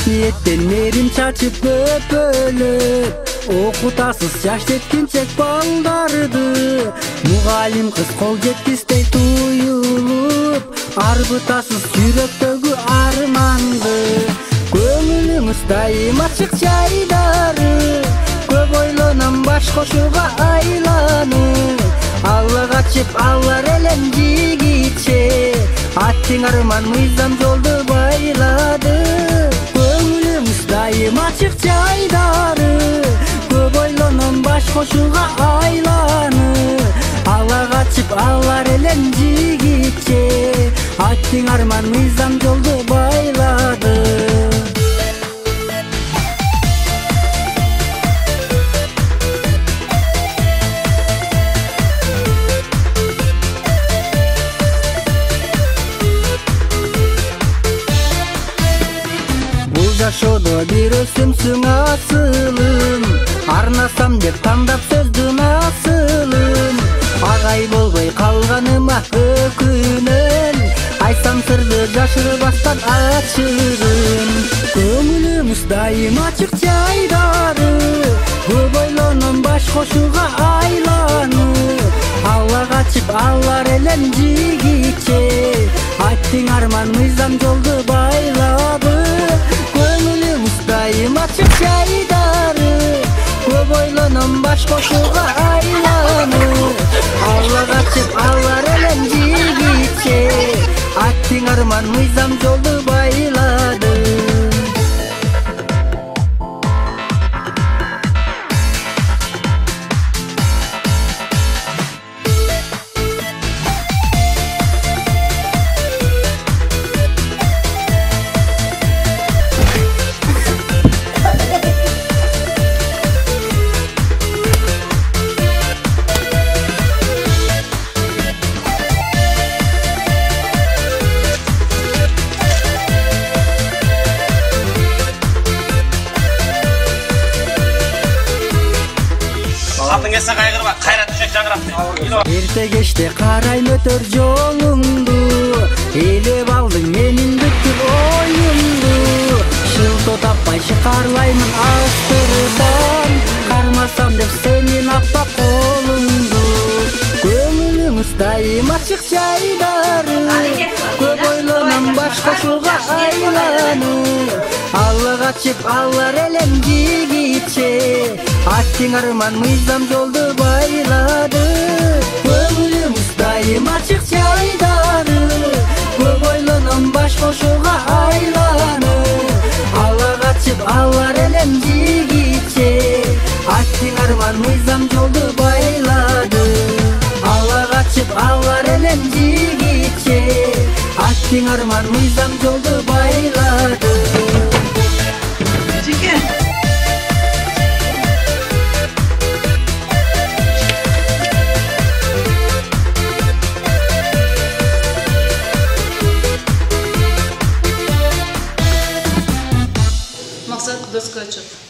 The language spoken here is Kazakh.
Ниеттен мээрим чачып көпөлөп, окутасыз жаш жеткинчек балдарды. Мугалим кыз кол жеткизбей туюлуп, арбытасыз жүрөктөгү арманды. Көңүлүңүз дайым ачык жайдары, көп ойлонам баш кошууга айланып. Алла качып алар элем жигитче, аттың арман мыйзам жолду байлады. Көңүлүңүз дайым ачык жайдары, көп ойлонам баш кошууга айланып. Алла качып алар элем жигитче, аттың арман мыйзам жолду байлады. Жашоодо бир өсүмсүң асылым, арнасам деп тандап сөздүн асылым. Агай болбой калганыма өкүнөм, айтсам сырды жашырбастан ачыгым. Көңүлүңүз дайым ачык жайдары, көп ойлоном баш кошууга айланып. Алла качып алар элем жигитче, аттың арман мыйзам жолду байлады. Көңүлүңүз дайым ачык жайдары, көп ойлоном баш кошууга айланып. Алла качып алар элем жигитче, аттың арман мыйзам жолду байлады. Эрте кечте карайм өтөр жолуңду, ээлеп алдың менин бүткүл оюмду. Шылтоо таппай шыкарлаймын астырдан, кармасам деп сенин аппак колуңду. Көңүлүңүз дайым ачык жайдары, көп ойлонам баш кошууга айланып. Алла качып алар элем жигитче, аттың арман мыйзам жолду байлады. Көңүлүңүз дайым ачык жайдары, көп ойлоном баш кошууга айланып. Алла качып алар элем жигитче, аттың арман мыйзам жолду байлады. Алла качып алар элем жигитче, аттың арман мыйзам жолду байлады. Максат Доскочев.